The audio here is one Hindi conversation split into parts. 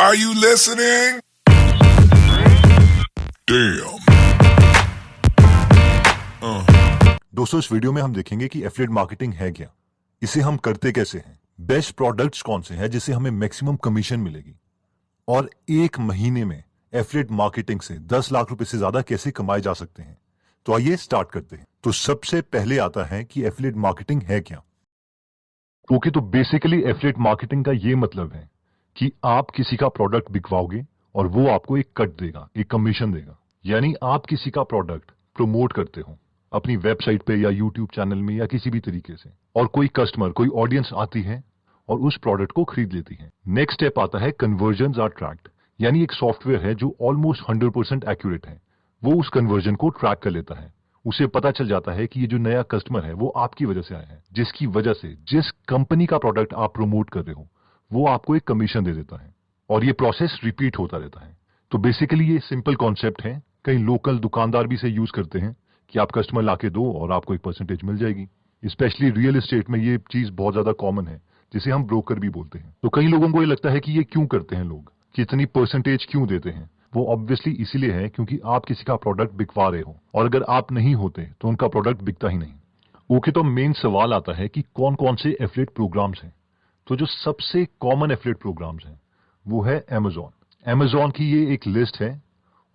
Are you listening? Damn. दोस्तों, इस वीडियो में हम देखेंगे कि एफिलिएट मार्केटिंग है क्या, इसे हम करते कैसे हैं, बेस्ट प्रोडक्ट्स कौन से हैं जिससे हमें मैक्सिमम कमीशन मिलेगी, और एक महीने में एफिलिएट मार्केटिंग से 10 लाख रुपए से ज्यादा कैसे कमाए जा सकते हैं। तो आइए स्टार्ट करते हैं। तो सबसे पहले आता है कि एफिलिएट मार्केटिंग है क्या। ओके, तो बेसिकली एफिलिएट मार्केटिंग का ये मतलब है कि आप किसी का प्रोडक्ट बिकवाओगे और वो आपको एक कट देगा, एक कमीशन देगा। यानी आप किसी का प्रोडक्ट प्रमोट करते हो अपनी वेबसाइट पे या यूट्यूब चैनल में या किसी भी तरीके से, और कोई कस्टमर, कोई ऑडियंस आती है और उस प्रोडक्ट को खरीद लेती है। नेक्स्ट स्टेप आता है कन्वर्जन आर ट्रैक्ड, यानी एक सॉफ्टवेयर है जो ऑलमोस्ट 100% एक्यूरेट है। वो उस कन्वर्जन को ट्रैक कर लेता है। उसे पता चल जाता है कि ये जो नया कस्टमर है वो आपकी वजह से आया है, जिसकी वजह से जिस कंपनी का प्रोडक्ट आप प्रमोट कर रहे हो वो आपको एक कमीशन दे देता है, और ये प्रोसेस रिपीट होता रहता है। तो बेसिकली ये सिंपल कॉन्सेप्ट है। कई लोकल दुकानदार भी इसे यूज करते हैं कि आप कस्टमर लाके दो और आपको एक परसेंटेज मिल जाएगी। स्पेशली रियल एस्टेट में ये चीज बहुत ज्यादा कॉमन है, जिसे हम ब्रोकर भी बोलते हैं। तो कई लोगों को ये लगता है कि ये क्यों करते हैं लोग, कि इतनी परसेंटेज क्यों देते हैं। वो ऑब्वियसली इसीलिए है क्योंकि आप किसी का प्रोडक्ट बिकवा रहे हो, और अगर आप नहीं होते तो उनका प्रोडक्ट बिकता ही नहीं। ओके, तो मेन सवाल आता है कि कौन कौन से एफिलिएट प्रोग्राम्स हैं। तो जो सबसे कॉमन एफिलिएट प्रोग्राम्स हैं वो है Amazon। Amazon की ये एक लिस्ट है,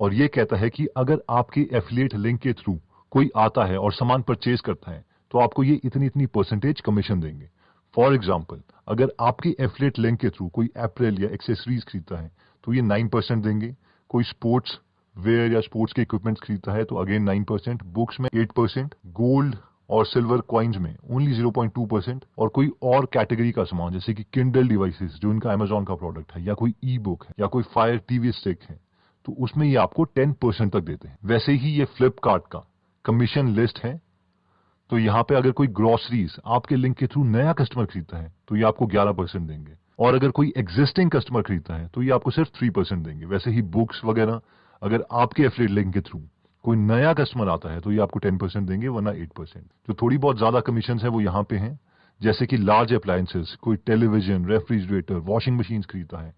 और ये कहता है कि अगर आपके एफिलिएट लिंक के थ्रू कोई आता है और सामान परचेज करता है तो आपको ये इतनी इतनी परसेंटेज कमीशन देंगे। फॉर एग्जाम्पल, अगर आपके एफिलिएट लिंक के थ्रू कोई एप्पल या एक्सेसरीज खरीदता है तो ये 9% देंगे। कोई स्पोर्ट्स वेयर या स्पोर्ट्स के इक्विपमेंट्स खरीदता है तो अगेन 9%, बुक्स में 8%, गोल्ड और सिल्वर कॉइन्स में ओनली 0.2%, और कोई और कैटेगरी का सामान जैसे कि किंडल डिवाइसेस जो इनका Amazon का प्रोडक्ट है, या कोई ई बुक है, या कोई फायर टीवी स्टिक है, तो उसमें ये आपको 10% तक देते हैं। वैसे ही ये फ्लिपकार्ट का कमीशन लिस्ट है। तो यहाँ पे अगर कोई ग्रोसरीज आपके लिंक के थ्रू नया कस्टमर खरीदता है तो ये आपको 11% देंगे, और अगर कोई एग्जिस्टिंग कस्टमर खरीदता है तो ये आपको सिर्फ 3% देंगे। वैसे ही बुक्स वगैरह अगर आपके एफिलिएट लिंक के थ्रू कोई नया कस्टमर आता है तो ये आपको 10% देंगे, वरना 8%। जो थोड़ी बहुत ज्यादा कमीशन है वो यहाँ पे हैं, जैसे कि लार्ज अप्लायंसेस, कोई टेलीविजन, रेफ्रिजरेटर, वॉशिंग मशीन खरीदता है,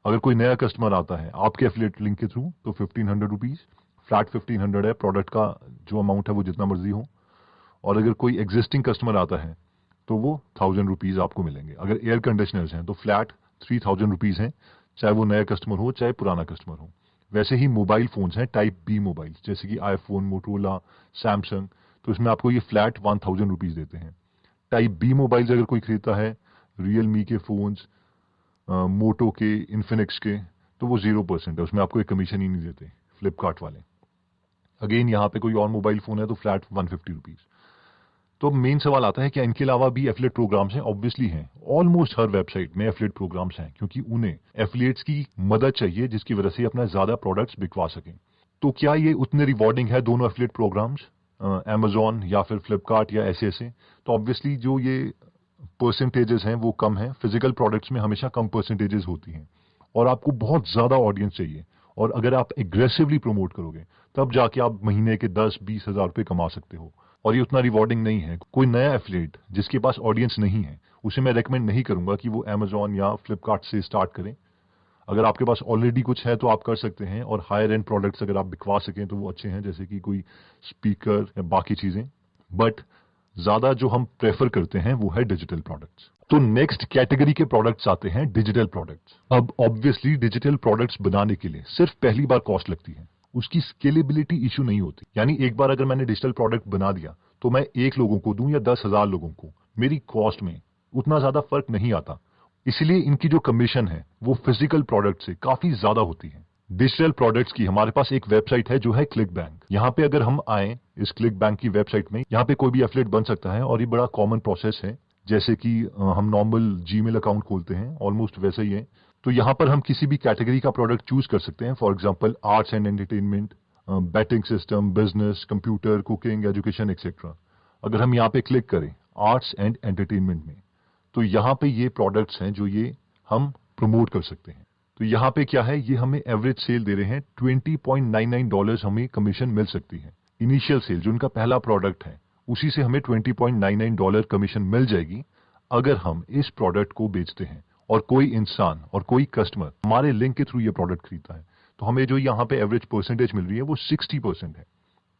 अगर कोई नया कस्टमर आता है आपके एफिलिएट लिंक के थ्रू तो 1500 रुपीज, फ्लैट 1500 है। प्रोडक्ट का जो अमाउंट है वो जितना मर्जी हो। और अगर कोई एग्जिस्टिंग कस्टमर आता है तो वो 1000 रुपीज आपको मिलेंगे। अगर एयर कंडीशनर्स हैं तो फ्लैट 3000 रुपीज हैं, चाहे वो नया कस्टमर हो चाहे पुराना कस्टमर हो। वैसे ही मोबाइल फोन्स हैं टाइप बी मोबाइल, जैसे कि आईफोन, मोटोरोला, सैमसंग, तो इसमें आपको ये फ्लैट 1000 रुपीज देते हैं। टाइप बी मोबाइल अगर कोई खरीदता है, रियलमी के फोन्स, मोटो के, इन्फिनिक्स के, तो वो 0% है, उसमें आपको एक कमीशन ही नहीं देते फ्लिपकार्ट वाले। अगेन यहाँ पे कोई और मोबाइल फोन है तो फ्लैट 150 रुपीज। तो मेन सवाल आता है क्या इनके अलावा भी एफिलिएट प्रोग्राम्स हैं? ऑब्वियसली हैं। ऑलमोस्ट हर वेबसाइट में एफिलिएट प्रोग्राम्स हैं, क्योंकि उन्हें एफिलिएट्स की मदद चाहिए जिसकी वजह से अपना ज्यादा प्रोडक्ट्स बिकवा सकें। तो क्या ये उतने रिवॉर्डिंग है दोनों एफिलिएट प्रोग्राम्स, Amazon या फिर फ्लिपकार्ट या ऐसे? तो ऑब्वियसली जो ये परसेंटेजेस हैं वो कम है। फिजिकल प्रोडक्ट्स में हमेशा कम परसेंटेजेस होती हैं, और आपको बहुत ज्यादा ऑडियंस चाहिए, और अगर आप एग्रेसिवली प्रमोट करोगे तब जाके आप महीने के 10-20 हजार रुपये कमा सकते हो, और ये उतना रिवॉर्डिंग नहीं है। कोई नया एफिलिएट जिसके पास ऑडियंस नहीं है उसे मैं रेकमेंड नहीं करूंगा कि वो Amazon या फ्लिपकार्ट से स्टार्ट करें। अगर आपके पास ऑलरेडी कुछ है तो आप कर सकते हैं, और हायर एंड प्रोडक्ट्स अगर आप बिकवा सकें तो वो अच्छे हैं, जैसे कि कोई स्पीकर या बाकी चीजें। बट ज्यादा जो हम प्रेफर करते हैं वो है डिजिटल प्रोडक्ट्स। तो नेक्स्ट कैटेगरी के प्रोडक्ट्स आते हैं डिजिटल प्रोडक्ट्स। अब ऑब्वियसली डिजिटल प्रोडक्ट्स बनाने के लिए सिर्फ पहली बार कॉस्ट लगती है, उसकी स्केलेबिलिटी इशू नहीं होती। यानी एक बार अगर मैंने डिजिटल प्रोडक्ट बना दिया तो मैं 1 लोगों को दूं या 10,000 लोगों को, मेरी कॉस्ट में उतना ज्यादा फर्क नहीं आता। इसलिए इनकी जो कमीशन है वो फिजिकल प्रोडक्ट से काफी ज्यादा होती है। डिजिटल प्रोडक्ट्स की हमारे पास एक वेबसाइट है जो है क्लिक बैंक। यहाँ पे अगर हम आए इस क्लिक बैंक की वेबसाइट में, यहाँ पे कोई भी एफिलिएट बन सकता है, और ये बड़ा कॉमन प्रोसेस है, जैसे कि हम नॉर्मल जीमेल अकाउंट खोलते हैं, ऑलमोस्ट वैसा ही है। तो यहाँ पर हम किसी भी कैटेगरी का प्रोडक्ट चूज कर सकते हैं। For example arts and entertainment, batting system, business, computer, cooking, education etcetera. अगर हम यहाँ पे क्लिक करें आर्ट्स एंड एंटरटेनमेंट में, तो यहाँ पे ये प्रोडक्ट्स हैं जो ये हम प्रमोट कर सकते हैं। तो यहाँ पे क्या है, ये हमें एवरेज सेल दे रहे हैं $20.99 हमें कमीशन मिल सकती है। इनिशियल सेल जो उनका पहला प्रोडक्ट है उसी से हमें $20.99 कमीशन मिल जाएगी अगर हम इस प्रोडक्ट को बेचते हैं, और कोई इंसान और कोई कस्टमर हमारे लिंक के थ्रू ये प्रोडक्ट खरीदता है, तो हमें जो यहाँ पे एवरेज परसेंटेज मिल रही है वो 60% है।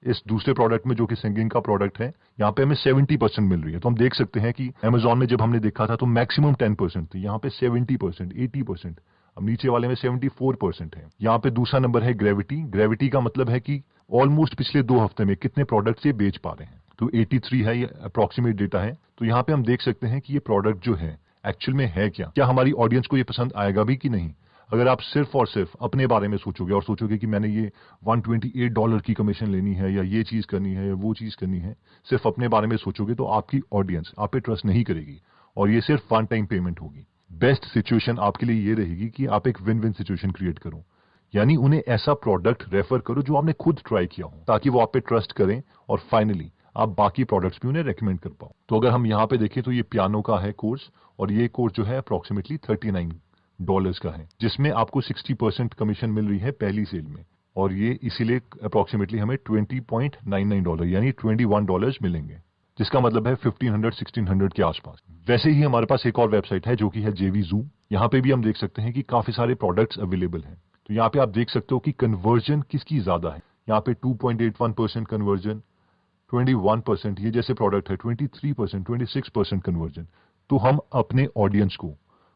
इस दूसरे प्रोडक्ट में जो कि सिंगिंग का प्रोडक्ट है, यहाँ पे हमें 70% मिल रही है। तो हम देख सकते हैं कि अमेजॉन में जब हमने देखा था तो मैक्सिमम 10% थी, यहाँ पे 70%, 80%, अब नीचे वाले में 74% है। यहाँ पे दूसरा नंबर है ग्रेविटी। ग्रेविटी का मतलब है कि ऑलमोस्ट पिछले 2 हफ्ते में कितने प्रोडक्ट्स ये बेच पा रहे हैं, तो 83 है, ये अप्रोक्सीमेट डेटा है। तो यहाँ पे हम देख सकते हैं कि ये प्रोडक्ट जो है एक्चुअल में है क्या हमारी ऑडियंस को ये पसंद आएगा भी कि नहीं। अगर आप सिर्फ और सिर्फ अपने बारे में सोचोगे और सोचोगे कि मैंने ये $128 की कमीशन लेनी है या ये चीज करनी है या वो चीज करनी है, सिर्फ अपने बारे में सोचोगे तो आपकी ऑडियंस आप पे ट्रस्ट नहीं करेगी और ये सिर्फ वन टाइम पेमेंट होगी। बेस्ट सिचुएशन आपके लिए ये रहेगी कि आप एक विन विन सिचुएशन क्रिएट करो, यानी उन्हें ऐसा प्रोडक्ट रेफर करो जो आपने खुद ट्राई किया हो, ताकि वो आप पे ट्रस्ट करें और फाइनली आप बाकी प्रोडक्ट्स भी उन्हें रेकमेंड कर पाओ। तो अगर हम यहाँ पे देखें तो ये पियानो का है कोर्स, और ये कोर्स जो है अप्रोक्सीमेटली $39 का है, जिसमें आपको 60% कमीशन मिल रही है पहली सेल में, और ये इसीलिए अप्रोक्सीमेटली हमें $20.99 यानी $21 मिलेंगे, जिसका मतलब है 1500-1600 के आसपास। वैसे ही हमारे पास एक और वेबसाइट है जो कि है JVZoo। यहाँ पे भी हम देख सकते हैं कि काफी सारे प्रोडक्ट्स अवेलेबल हैं। तो यहाँ पे आप देख सकते हो कि कन्वर्जन किसकी ज्यादा है। यहाँ पे 2.81% कन्वर्जन, 21% ये जैसे प्रोडक्ट है, 23%, 26% कन्वर्जन। तो हम अपने ऑडियंस को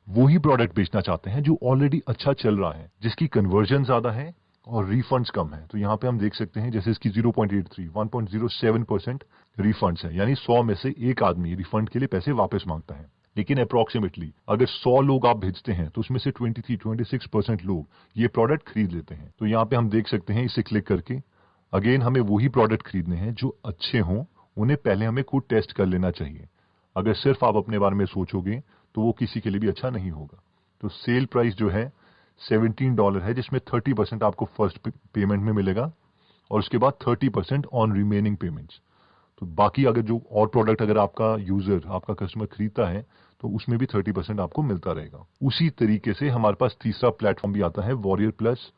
वही प्रोडक्ट बेचना चाहते हैं जो ऑलरेडी अच्छा चल रहा है, जिसकी कन्वर्जन ज्यादा है और रिफंड्स कम है। तो यहाँ पे हम देख सकते हैं जैसे इसकी 0.83, 1.07% रिफंड्स है, यानी 100 में से एक आदमी रिफंड के लिए पैसे वापस मांगता है। लेकिन अप्रोक्सीमेटली अगर 100 लोग आप भेजते हैं तो उसमें से 23-26% लोग ये प्रोडक्ट खरीद लेते हैं। तो यहाँ पे हम देख सकते हैं, इसे क्लिक करके अगेन हमें वही प्रोडक्ट खरीदने हैं जो अच्छे हों, उन्हें पहले हमें खुद टेस्ट कर लेना चाहिए। अगर सिर्फ आप अपने बारे में सोचोगे तो वो किसी के लिए भी अच्छा नहीं होगा। तो सेल प्राइस जो है $17 है, जिसमें 30% आपको फर्स्ट पेमेंट में मिलेगा और उसके बाद 30% ऑन रिमेनिंग पेमेंट्स। तो बाकी अगर जो और प्रोडक्ट अगर आपका यूजर आपका कस्टमर खरीदता है तो उसमें भी 30% आपको मिलता रहेगा। उसी तरीके से हमारे पास तीसरा प्लेटफॉर्म भी आता है, वॉरियर प्लस।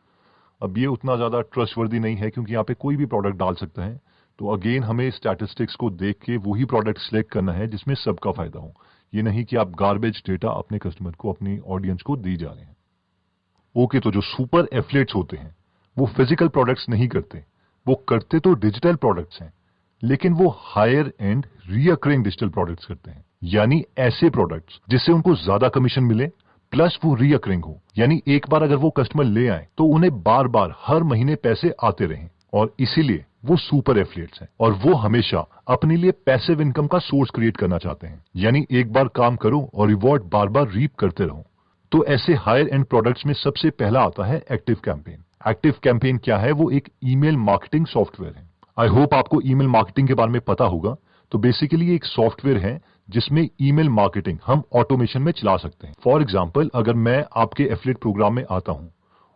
अब ये उतना ज्यादा ट्रस्टवर्दी नहीं है क्योंकि यहाँ पे कोई भी प्रोडक्ट डाल सकता है। तो अगेन हमें स्टैटिस्टिक्स को देख के वही प्रोडक्ट सिलेक्ट करना है जिसमें सबका फायदा हो। ये नहीं कि आप गार्बेज डेटा अपने कस्टमर को, अपनी ऑडियंस को दी जा रहे हैं। ओके, तो जो सुपर एफिलिएट्स होते हैं वो फिजिकल प्रोडक्ट्स नहीं करते, वो करते तो डिजिटल प्रोडक्ट्स हैं, लेकिन वो higher and recurring digital products करते हैं, यानी ऐसे प्रोडक्ट्स जिससे उनको ज्यादा कमीशन मिले प्लस वो रीअकरिंग हो, यानी एक बार अगर वो कस्टमर ले आए तो उन्हें बार बार हर महीने पैसे आते रहें, और इसीलिए वो सुपर एफिलिएट्स हैं। और वो हमेशा अपने लिए पैसिव इनकम का सोर्स क्रिएट करना चाहते हैं, यानी एक बार काम करो और रिवॉर्ड बार बार रीप करते रहो। तो ऐसे हायर एंड प्रोडक्ट्स में सबसे पहला आता है एक्टिव कैंपेन। एक्टिव कैंपेन क्या है? वो एक ईमेल मार्केटिंग सॉफ्टवेयर है। आई होप आपको ईमेल मार्केटिंग के बारे में पता होगा। तो बेसिकली एक सॉफ्टवेयर है जिसमें ईमेल मार्केटिंग हम ऑटोमेशन में चला सकते हैं। फॉर एग्जाम्पल, अगर मैं आपके एफिलिएट प्रोग्राम में आता हूं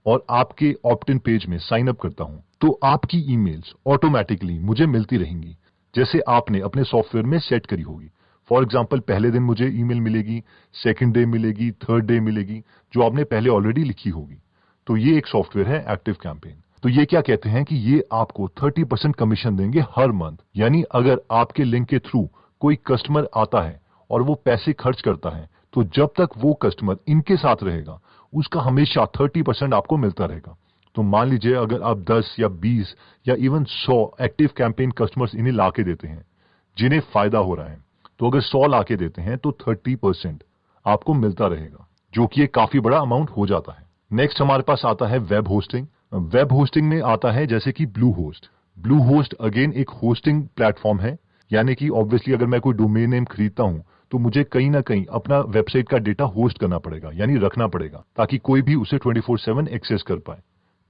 और आपके ऑप्ट इन पेज में साइन अप करता हूं, तो आपकी ईमेल्स ऑटोमेटिकली मुझे मिलती रहेंगी जैसे आपने अपने सॉफ्टवेयर में सेट करी होगी। फॉर एग्जाम्पल, पहले दिन मुझे ईमेल मिलेगी, सेकंड डे मिलेगी, थर्ड डे मिलेगी, जो आपने पहले ऑलरेडी लिखी होगी। तो ये एक सॉफ्टवेयर है एक्टिव कैंपेन। तो ये क्या कहते हैं कि ये आपको 30% कमीशन देंगे हर मंथ, यानी अगर आपके लिंक के थ्रू कोई कस्टमर आता है और वो पैसे खर्च करता है, तो जब तक वो कस्टमर इनके साथ रहेगा उसका हमेशा 30% आपको मिलता रहेगा। तो मान लीजिए अगर आप 10 या 20 या इवन 100 एक्टिव कैंपेन कस्टमर्स इन्हें ला के देते हैं जिन्हें फायदा हो रहा है, तो अगर 100 ला के देते हैं तो 30% आपको मिलता रहेगा, जो कि एक काफी बड़ा अमाउंट हो जाता है। नेक्स्ट हमारे पास आता है वेब होस्टिंग। वेब होस्टिंग में आता है जैसे कि blue host. Blue host again एक होस्टिंग प्लेटफॉर्म है, यानी कि ऑब्वियसली अगर मैं कोई डोमेन नेम खरीदता हूं तो मुझे कहीं ना कहीं अपना वेबसाइट का डेटा होस्ट करना पड़ेगा, यानी रखना पड़ेगा, ताकि कोई भी उसे 24/7 एक्सेस कर पाए।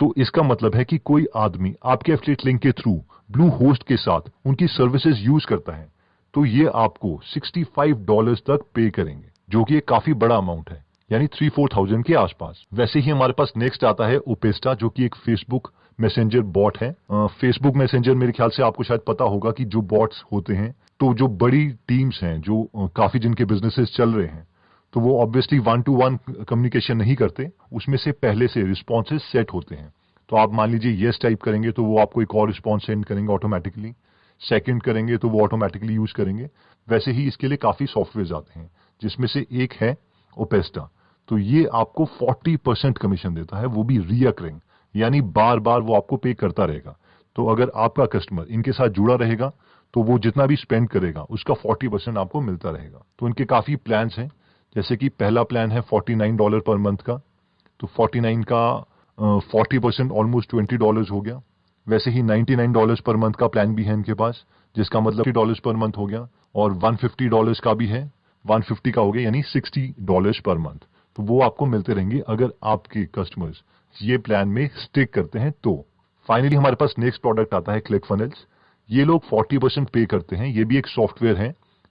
तो इसका मतलब है कि कोई आदमी आपके एफिलिएट लिंक के थ्रू ब्लू होस्ट के साथ उनकी सर्विसेज यूज करता है, तो ये आपको $65 तक पे करेंगे, जो कि एक काफी बड़ा अमाउंट है, यानी 3-4,000 के आसपास। वैसे ही हमारे पास नेक्स्ट आता है ओपेस्टा, जो कि एक फेसबुक मैसेंजर बॉट है। फेसबुक मैसेंजर मेरे ख्याल से आपको शायद पता होगा कि जो बॉट्स होते हैं, तो जो बड़ी टीम्स हैं जो काफी जिनके बिजनेसेस चल रहे हैं, तो वो ऑब्वियसली 1-to-1 कम्युनिकेशन नहीं करते, उसमें से पहले से रिस्पॉन्सेज सेट होते हैं। तो आप मान लीजिए येस टाइप करेंगे तो वो आपको एक और रिस्पॉन्स सेंड करेंगे ऑटोमेटिकली, सेकंड करेंगे तो वो ऑटोमेटिकली यूज करेंगे। वैसे ही इसके लिए काफी सॉफ्टवेयर आते हैं, जिसमें से एक है ओपेस्टा। तो ये आपको 40% कमीशन देता है, वो भी रिकरिंग, यानी बार बार वो आपको पे करता रहेगा। तो अगर आपका कस्टमर इनके साथ जुड़ा रहेगा तो वो जितना भी स्पेंड करेगा उसका 40% आपको मिलता रहेगा। तो इनके काफी प्लान्स हैं, जैसे कि पहला प्लान है $49 पर मंथ का, तो 49 का 40% ऑलमोस्ट $20 हो गया। वैसे ही $99 पर मंथ का प्लान भी है इनके पास, जिसका मतलब $50 पर मंथ हो गया, और $150 का भी है, 150 का हो गया, यानी $60 पर मंथ। तो वो आपको मिलते रहेंगे अगर आपके कस्टमर्स ये प्लान में स्टिक करते हैं तो। फाइनली हमारे पास नेक्स्ट प्रोडक्ट आता है क्लिक फनल्स। ये लोग 40% पे करते हैं, ये भी एक सॉफ्टवेयर है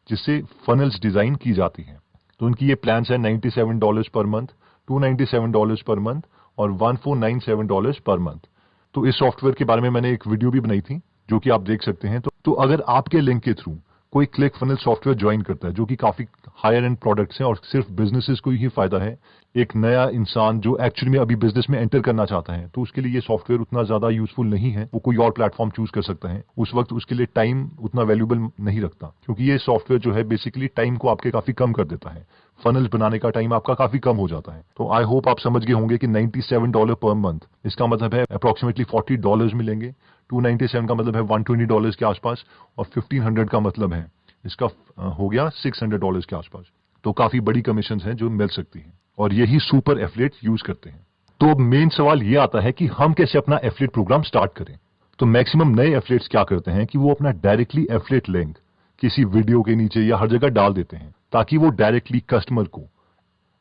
जिससे फनल्स डिजाइन की जाती है। तो उनकी ये प्लान है $97 पर मंथ, $297 पर मंथ और $1497 पर मंथ। तो इस सॉफ्टवेयर के बारे में मैंने एक वीडियो भी बनाई थी जो कि आप देख सकते हैं। तो अगर आपके लिंक के थ्रू कोई क्लिक फनल सॉफ्टवेयर ज्वाइन करता है जो कि काफी हायर एंड प्रोडक्ट्स हैं और सिर्फ बिजनेसेस को ही फायदा है, एक नया इंसान जो एक्चुअली में अभी बिजनेस में एंटर करना चाहता है, तो उसके लिए ये सॉफ्टवेयर उतना ज्यादा यूजफुल नहीं है। वो कोई और प्लेटफॉर्म चूज कर सकता है, उस वक्त उसके लिए टाइम उतना वैल्यूएबल नहीं रखता, क्योंकि ये सॉफ्टवेयर जो है बेसिकली टाइम को आपके काफी कम कर देता है। फनल्स बनाने का टाइम आपका काफी कम हो जाता है। तो आई होप आप समझ गए होंगे कि $97 पर मंथ, इसका मतलब है अप्रोक्सीमेटली $40 मिलेंगे। 297 का मतलब है $120 के आसपास, और 1500 का मतलब है इसका हो गया $600 के आसपास। तो काफी बड़ी कमीशन है जो मिल सकती है, और यही सुपर एफिलिएट यूज करते हैं। तो अब मेन सवाल ये आता है कि हम कैसे अपना एफिलिएट प्रोग्राम स्टार्ट करें। तो मैक्सिमम नए एफिलिएट्स क्या करते हैं कि वो अपना डायरेक्टली एफिलिएट लिंक किसी वीडियो के नीचे या हर जगह डाल देते हैं, ताकि वो डायरेक्टली कस्टमर को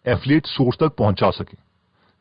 एफिलिएट सोर्स तक पहुंचा सके,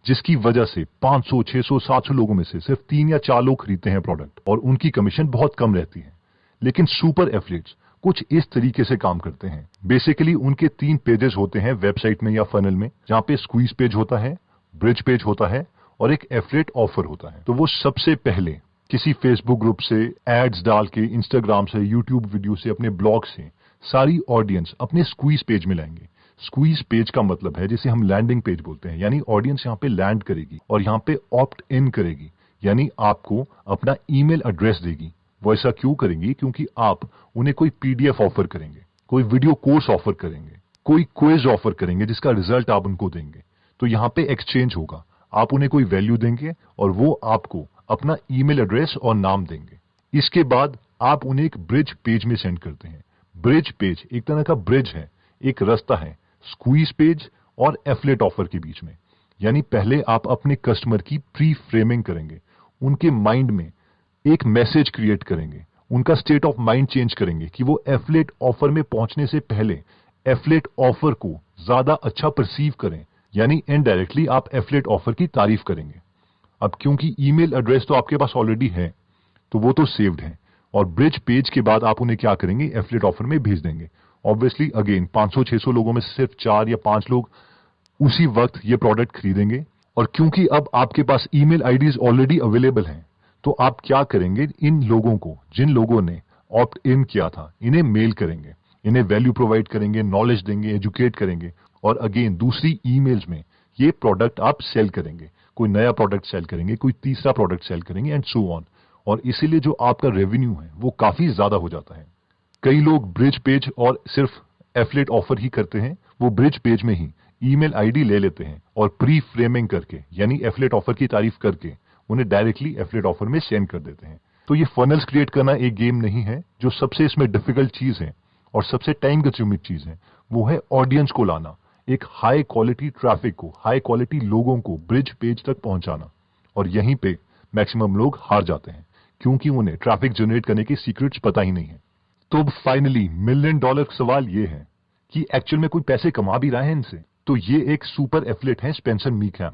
जिसकी वजह से 500, 600, 700 लोगों में से सिर्फ 3 या 4 लोग खरीदते हैं प्रोडक्ट, और उनकी कमीशन बहुत कम रहती है। लेकिन सुपर एफिलिएट्स कुछ इस तरीके से काम करते हैं। बेसिकली उनके 3 पेजेस होते हैं वेबसाइट में या फनल में, जहां पे स्क्वीज पेज होता है, ब्रिज पेज होता है और एक एफिलिएट ऑफर होता है। तो वो सबसे पहले किसी फेसबुक ग्रुप से एड्स डाल के, इंस्टाग्राम से, यूट्यूब वीडियो से, अपने ब्लॉग से सारी ऑडियंस अपने स्क्वीज पेज में लाएंगे। स्क्वीज पेज का मतलब है जिसे हम लैंडिंग पेज बोलते हैं, यानी ऑडियंस यहाँ पे लैंड करेगी और यहाँ पे ऑप्ट इन करेगी, यानी आपको अपना ईमेल एड्रेस देगी। वो ऐसा क्यों करेंगी? क्योंकि आप उन्हें कोई पीडीएफ ऑफर करेंगे, कोई वीडियो कोर्स ऑफर करेंगे, कोई क्विज ऑफर करेंगे जिसका रिजल्ट आप उनको देंगे। तो यहाँ पे एक्सचेंज होगा, आप उन्हें कोई वैल्यू देंगे और वो आपको अपना ईमेल एड्रेस और नाम देंगे। इसके बाद आप उन्हें एक ब्रिज पेज में सेंड करते हैं। ब्रिज पेज एक तरह का ब्रिज है, एक रास्ता है स्क्वीज पेज और एफिलिएट ऑफर के बीच में। यानी पहले आप अपने कस्टमर की प्री फ्रेमिंग करेंगे, उनके माइंड में एक मैसेज क्रिएट करेंगे, उनका स्टेट ऑफ माइंड चेंज करेंगे कि वो एफिलिएट ऑफर में पहुंचने से पहले एफिलिएट ऑफर को ज्यादा अच्छा परसीव करें, यानी इनडायरेक्टली आप एफिलिएट ऑफर की तारीफ करेंगे। अब क्योंकि ईमेल एड्रेस तो आपके पास ऑलरेडी है, तो वो तो सेव्ड है, और ब्रिज पेज के बाद आप उन्हें क्या करेंगे, एफिलिएट ऑफर में भेज देंगे। ऑब्वियसली अगेन 500-600 लोगों में सिर्फ 4 या 5 लोग उसी वक्त ये प्रोडक्ट खरीदेंगे। और क्योंकि अब आपके पास ईमेल आईडीज ऑलरेडी अवेलेबल हैं, तो आप क्या करेंगे, इन लोगों को, जिन लोगों ने ऑप्ट इन किया था, इन्हें मेल करेंगे, इन्हें वैल्यू प्रोवाइड करेंगे, नॉलेज देंगे, एजुकेट करेंगे, और अगेन दूसरी ईमेल्स में ये प्रोडक्ट आप सेल करेंगे। कोई नया प्रोडक्ट सेल करेंगे, कोई तीसरा प्रोडक्ट सेल करेंगे, एंड सो ऑन। और इसीलिए जो आपका रेवेन्यू है वो काफी ज्यादा हो जाता है। कई लोग ब्रिज पेज और सिर्फ एफिलिएट ऑफर ही करते हैं, वो ब्रिज पेज में ही ईमेल आईडी ले लेते हैं और प्री फ्रेमिंग करके, यानी एफिलिएट ऑफर की तारीफ करके, उन्हें डायरेक्टली एफिलिएट ऑफर में सेंड कर देते हैं। तो ये फनल्स क्रिएट करना एक गेम नहीं है। जो सबसे इसमें डिफिकल्ट चीज है और सबसे टाइम कंज्यूमिंग चीज है, वो है ऑडियंस को लाना, एक हाई क्वालिटी ट्रैफिक को, हाई क्वालिटी लोगों को ब्रिज पेज तक पहुंचाना। और यहीं पे मैक्सिमम लोग हार जाते हैं, क्योंकि उन्हें ट्रैफिक जनरेट करने के सीक्रेट्स पता ही नहीं है। तो अब फाइनली $1 मिलियन सवाल ये है कि एक्चुअल में कोई पैसे कमा भी रहा है इनसे। तो ये एक सुपर एफिलिएट है स्पेंसर मीकैम,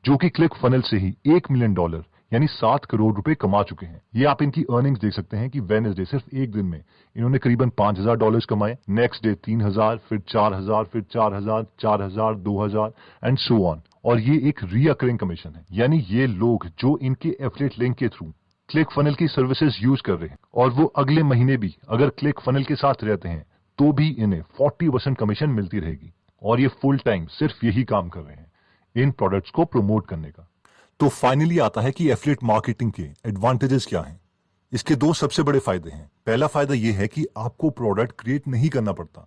जो कि क्लिक फनल से ही $1 मिलियन यानी 7 करोड़ रुपए कमा चुके हैं। ये आप इनकी अर्निंग्स देख सकते हैं कि वेडनेसडे सिर्फ एक दिन में इन्होंने करीबन $5000 कमाए, नेक्स्ट डे 3000, फिर 4000, फिर 4000, 4000, 2000 एंड सो ऑन। और ये एक रीअकरिंग कमीशन है, यानी ये लोग जो इनके एफिलिएट लिंक के थ्रू क्लिक फनल की सर्विसेज यूज कर रहे हैं और वो अगले महीने भी अगर क्लिक फनल के साथ रहते हैं, तो भी इन्हें 40% कमीशन मिलती रहेगी। और ये फुल टाइम सिर्फ यही काम कर रहे हैं, इन प्रोडक्ट्स को प्रमोट करने का। तो फाइनली आता है कि एफिलिएट मार्केटिंग के एडवांटेजेस क्या हैं। इसके 2 सबसे बड़े फायदे हैं। पहला फायदा यह है कि आपको प्रोडक्ट क्रिएट नहीं करना पड़ता,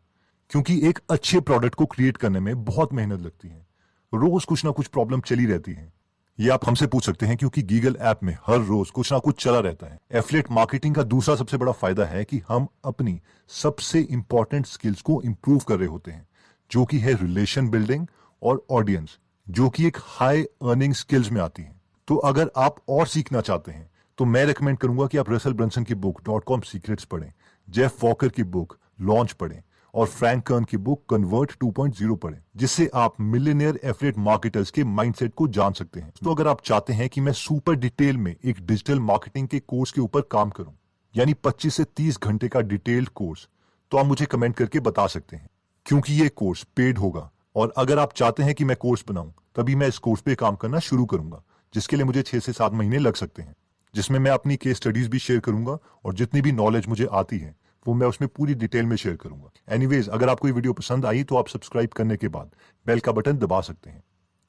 क्योंकि एक अच्छे प्रोडक्ट को क्रिएट करने में बहुत मेहनत लगती है। रोज कुछ ना कुछ प्रॉब्लम चली रहती है। ये आप हमसे पूछ सकते हैं क्योंकि गीगल ऐप में हर रोज कुछ ना कुछ चला रहता है। एफिलिएट मार्केटिंग का दूसरा सबसे बड़ा फायदा है कि हम अपनी सबसे इंपॉर्टेंट स्किल्स को इंप्रूव कर रहे होते हैं, जो कि है रिलेशन बिल्डिंग और ऑडियंस, जो कि एक हाई अर्निंग स्किल्स में आती है। तो अगर आप और सीखना चाहते हैं तो मैं रेकमेंड करूंगा कि आप रसल ब्रंसन की बुक .com सीक्रेट्स पढ़ें, जेफ वॉकर की बुक लॉन्च पढ़ें और फ्रैंक कर्न की बुक कन्वर्ट 2.0 पढ़ें, जिससे आप मिलियनेयर एफिलिएट मार्केटर्स के माइंडसेट को जान सकते हैं। तो अगर आप चाहते हैं कि मैं सुपर डिटेल में एक डिजिटल मार्केटिंग के कोर्स के ऊपर काम करूं, यानी 25 से 30 घंटे का डिटेल्ड कोर्स, तो आप मुझे कमेंट करके बता सकते हैं, क्योंकि ये कोर्स पेड होगा। और अगर आप चाहते हैं कि मैं कोर्स बनाऊं, तभी मैं इस कोर्स पे काम करना शुरू करूंगा, जिसके लिए मुझे 6 से 7 महीने लग सकते हैं, जिसमें मैं अपनी केस स्टडीज भी शेयर करूंगा और जितनी भी नॉलेज मुझे आती है वो मैं उसमें पूरी डिटेल में शेयर करूंगा। एनीवेज, अगर आपको ये वीडियो पसंद आई तो आप सब्सक्राइब करने के बाद बेल का बटन दबा सकते हैं।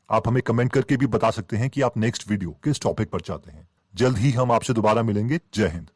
आप हमें कमेंट करके भी बता सकते हैं कि आप नेक्स्ट वीडियो किस टॉपिक पर चाहते हैं। जल्द ही हम आपसे दोबारा मिलेंगे। जय हिंद।